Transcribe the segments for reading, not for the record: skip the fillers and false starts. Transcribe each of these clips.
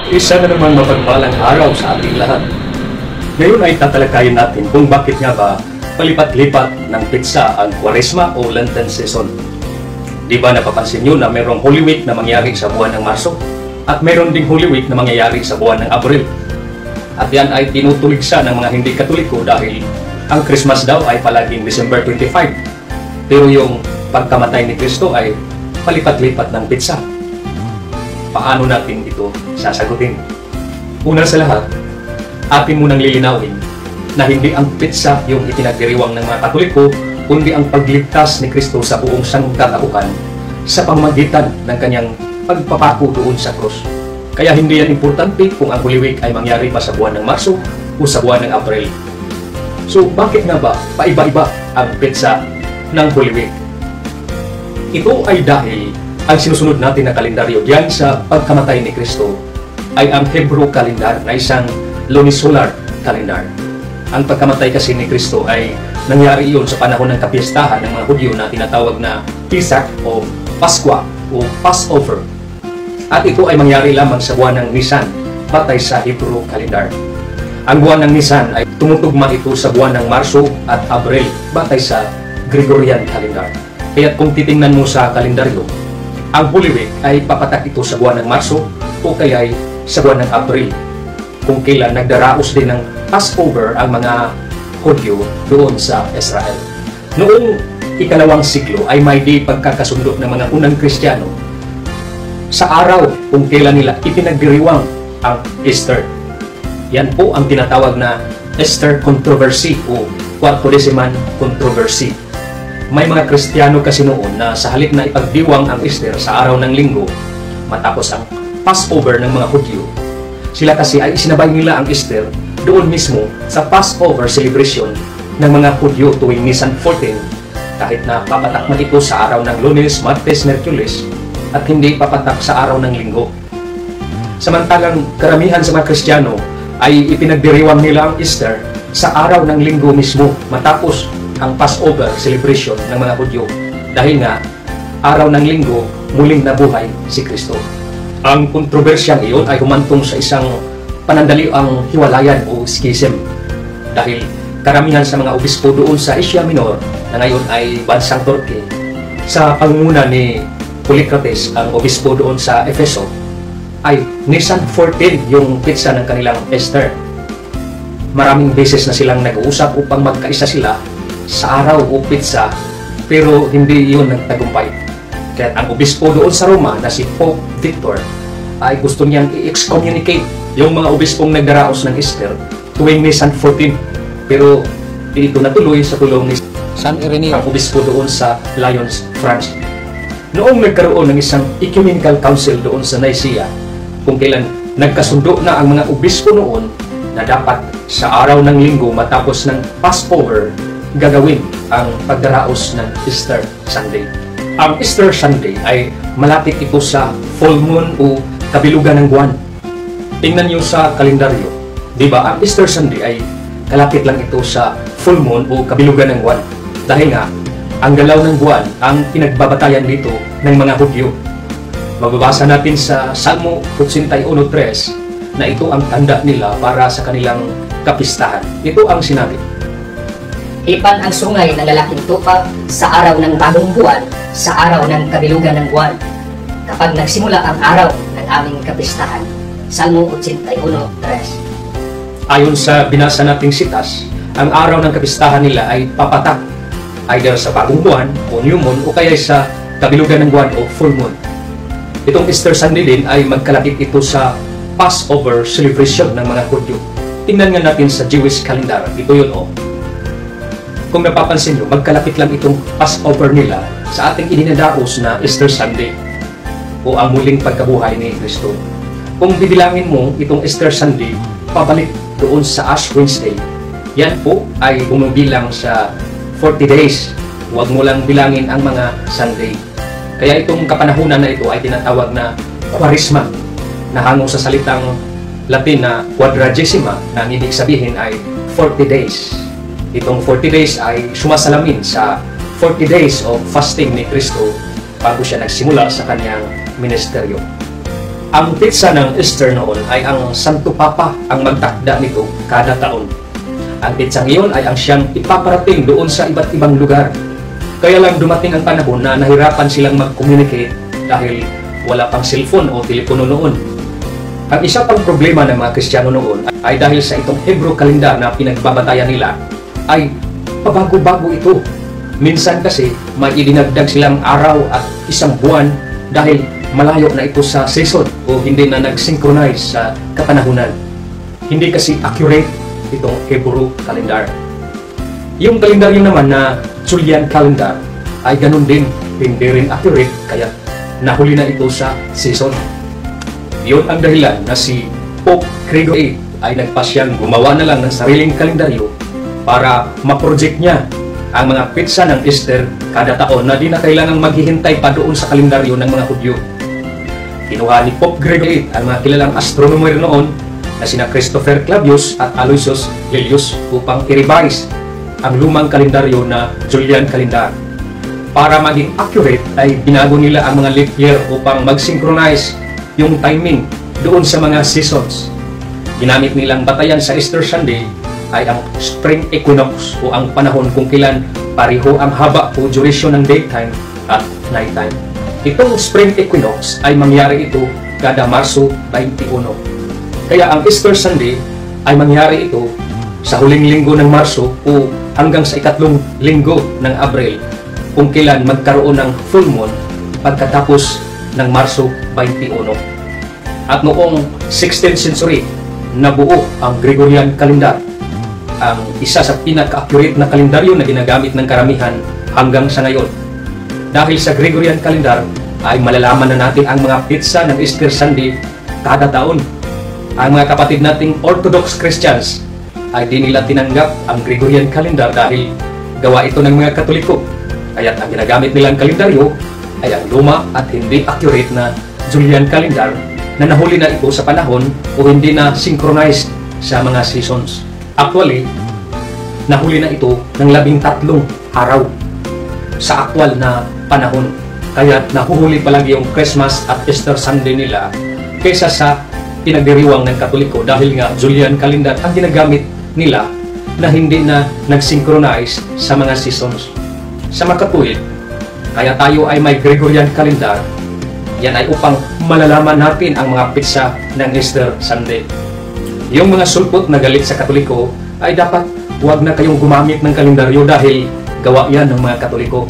Isa na naman mapagpalang araw sa ating lahat. Ngayon ay tatalakayin natin kung bakit nga ba palipat-lipat ng pitsa ang Kwaresma o Lenten season. Di ba napapansin nyo na mayroong Holy Week na mangyari sa buwan ng Marso at mayroon ding Holy Week na mangyayari sa buwan ng Abril. At yan ay tinutuligsa ng mga hindi Katoliko dahil ang Christmas daw ay palaging December 25. Pero yung pagkamatay ni Kristo ay palipat-lipat ng pitsa. Paano natin ito sasagutin? Una sa lahat, atin munang lilinawin na hindi ang pitsa yung itinagdiriwang ng mga Katoliko, kundi ang pagligtas ni Kristo sa buong sangkatauhan sa pamamagitan ng kanyang pagpapako doon sa krus. Kaya hindi yan importante kung ang Holy Week ay mangyari pa sa buwan ng Marso o sa buwan ng Abril. So bakit nga ba paiba-iba ang pitsa ng Holy Week? Ito ay dahil ang sinusunod natin na kalendaryo diyan sa pagkamatay ni Kristo ay ang Hebrew calendar na isang lunisolar calendar. Ang pagkamatay kasi ni Kristo ay nangyari iyon sa panahon ng kapistahan ng mga Hudyo na tinatawag na Pesach o Paskwa o Passover. At ito ay mangyari lamang sa buwan ng Nisan batay sa Hebrew calendar. Ang buwan ng Nisan ay tumutugma ito sa buwan ng Marso at Abril batay sa Gregorian calendar. Kaya kung titingnan mo sa kalendaryo, ang Holy Week ay papatak ito sa buwan ng Marso o kaya ay sa buwan ng Abril, kung kailan nagdaraos din ng Passover ang mga Hudyo doon sa Israel. Noong ikalawang siglo ay may di pagkakasundo ng mga unang Kristiyano sa araw kung kailan nila ipinagdiriwang ang Easter. Yan po ang tinatawag na Easter Controversy o Quartodeciman Controversy. May mga Kristiyano kasi noon na sa halip na ipagdiwang ang Easter sa araw ng linggo matapos ang Passover ng mga Hudyo, sila kasi ay isinabay nila ang Easter doon mismo sa Passover celebration ng mga Hudyo tuwing Nisan 14 kahit na papatak man ito sa araw ng Lunes, Martes, Miyerkules at hindi papatak sa araw ng linggo. Samantalang karamihan sa mga Kristiyano ay ipinagdiriwang nila ang Easter sa araw ng linggo mismo matapos ang Passover celebration ng mga Hudyo dahil nga araw ng linggo muling nabuhay si Kristo. Ang kontrobersyang iyon ay humantong sa isang panandaliang hiwalayan o schism dahil karamihan sa mga obispo doon sa Asia Minor na ngayon ay bansang Turkey sa pangunguna ni Polycrates, ang obispo doon sa Efeso, ay Nisan 14 yung pitsa ng kanilang Easter. Maraming beses na silang nag-uusap upang magkaisa sila sa araw o pitsa pero hindi iyon nagtagumpay. Kaya ang obispo doon sa Roma na si Pope Victor ay gusto niyang i-excommunicate yung mga obispong nagdaraos ng Easter tuwing Nisan 14. Pero ito natuloy sa tulong ni San Ireneo, ang obispo doon sa Lyons, France. Noong nagkaroon ng isang ecumenical council doon sa Nicaea, kung kailan nagkasundo na ang mga obispo noon na dapat sa araw ng linggo matapos ng Passover gagawin ang pagdaraos ng Easter Sunday. Ang Easter Sunday ay malapit ito sa full moon o kabilugan ng buwan. Tingnan niyo sa kalendaryo, di ba ang Easter Sunday ay kalapit lang ito sa full moon o kabilugan ng buwan. Dahil nga, ang galaw ng buwan ang pinagbabatayan dito ng mga Hudyo. Mababasa natin sa Salmo 81:3 na ito ang tanda nila para sa kanilang kapistahan. Ito ang sinabi: Ipan ang sungay ng lalaking tupa sa araw ng bagong buwan, sa araw ng kabilugan ng buwan, kapag nagsimula ang araw ng aming kapistahan. Salmo 81:3. Ayon sa binasa nating sitas, ang araw ng kapistahan nila ay papatak either sa bagong buwan o new moon o kaya sa kabilugan ng buwan o full moon. Itong Easter Sunday din ay magkalapit ito sa Passover celebration ng mga Hudyo. Tingnan nga natin sa Jewish calendar, ito yun o. Kung napapansin nyo, magkalapit lang itong Passover nila sa ating ininadaos na Easter Sunday o ang muling pagkabuhay ni Kristo. Kung bibilangin mo itong Easter Sunday, pabalik doon sa Ash Wednesday, yan po ay bumibilang sa 40 days. Huwag mo lang bilangin ang mga Sunday. Kaya itong kapanahunan na ito ay tinatawag na Kwaresma, na hango sa salitang Latin na quadragesima, na ang ibig sabihin ay 40 days. Itong 40 days ay sumasalamin sa 40 days of fasting ni Kristo bago siya nagsimula sa kanyang ministeryo. Ang pitsa ng Easter noon ay ang Santo Papa ang magtakda nito kada taon. Ang pitsang iyon ay ang siyang ipaparating doon sa iba't ibang lugar. Kaya lang dumating ang panahon na nahirapan silang mag-communicate dahil wala pang cellphone o telepono noon. Ang isa pang problema ng mga Kristiyano noon ay dahil sa itong Hebrew calendar na pinagbabatayan nila ay pabago-bago ito. Minsan kasi may idinagdag silang araw at isang buwan dahil malayo na ito sa season o hindi na nag-synchronize sa kapanahunan. Hindi kasi accurate itong Hebrew calendar. Yung kalendaryo naman na Julian calendar ay ganun din, hindi rin accurate kaya nahuli na ito sa season. Yun ang dahilan na si Pope Gregory ay nagpasyang gumawa na lang ng sariling kalendaryo para ma-project niya ang mga pitsa ng Easter kada taon na di na kailangang maghihintay pa doon sa kalendaryo ng mga Hudyo. Kinuha ni Pope Gregory ang mga kilalang astronomer noon na sina Christopher Clavius at Aloysius Lilius upang i-revise ang lumang kalendaryo na Julian calendar. Para maging accurate ay binago nila ang mga leap year upang mag-synchronize yung timing doon sa mga seasons. Ginamit nilang batayan sa Easter Sunday ay ang spring equinox o ang panahon kung kailan pareho ang haba o duration ng daytime at nighttime. Itong spring equinox ay mangyari ito kada Marso 21. Kaya ang Easter Sunday ay mangyari ito sa huling linggo ng Marso o hanggang sa ikatlong linggo ng Abril kung kailan magkaroon ng full moon pagkatapos ng Marso 21. At noong 16th century, nabuo ang Gregorian calendar, ang isa sa pinaka-accurate na kalendaryo na ginagamit ng karamihan hanggang sa ngayon. Dahil sa Gregorian calendar ay malalaman na natin ang mga pitsa ng Easter Sunday kada taon. Ang mga kapatid nating Orthodox Christians ay di nila tinanggap ang Gregorian calendar dahil gawa ito ng mga Katoliko. Kaya't ang ginagamit nilang kalendaryo ay ang luma at hindi accurate na Julian calendar na nahuli na ito sa panahon o hindi na synchronized sa mga seasons. Actually, nahuli na ito ng 13 araw sa aktwal na panahon. Kaya nahuhuli palagi yung Christmas at Easter Sunday nila kaysa sa pinagdiriwang ng Katoliko dahil nga Julian calendar ang ginagamit nila na hindi na nag-synchronize sa mga seasons. Sa makatuwid, kaya tayo ay may Gregorian calendar, yan ay upang malalaman natin ang mga pitsa ng Easter Sunday. Yung mga sulpot na galit sa Katoliko ay dapat huwag na kayong gumamit ng kalendaryo dahil gawa yan ng mga Katoliko.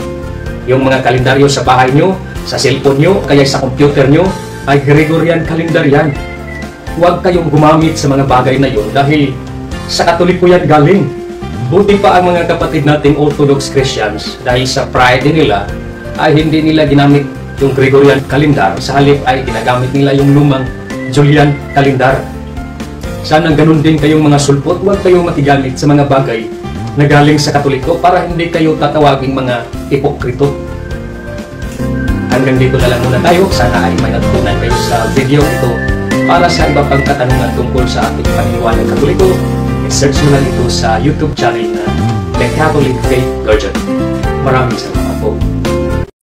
Yung mga kalendaryo sa bahay nyo, sa cellphone nyo, kaya sa computer nyo ay Gregorian calendar yan. Huwag kayong gumamit sa mga bagay na yun dahil sa Katoliko yan galing. Buti pa ang mga kapatid nating Orthodox Christians dahil sa pride nila ay hindi nila ginamit yung Gregorian calendar, sa halip ay ginagamit nila yung lumang Julian calendar. Sana ganun din kayong mga sulpot, huwag kayong makigamit sa mga bagay na galing sa Katoliko para hindi kayo tatawaging mga hipokrito. Hanggang dito na lang muna tayo. Sana ay may natutunan kayo sa video ito. Para sa iba pang katanungan tungkol sa ating paniniwala ng Katoliko, i-search mo lang ito sa YouTube channel na The Catholic Faith Guardian. Maraming salamat po.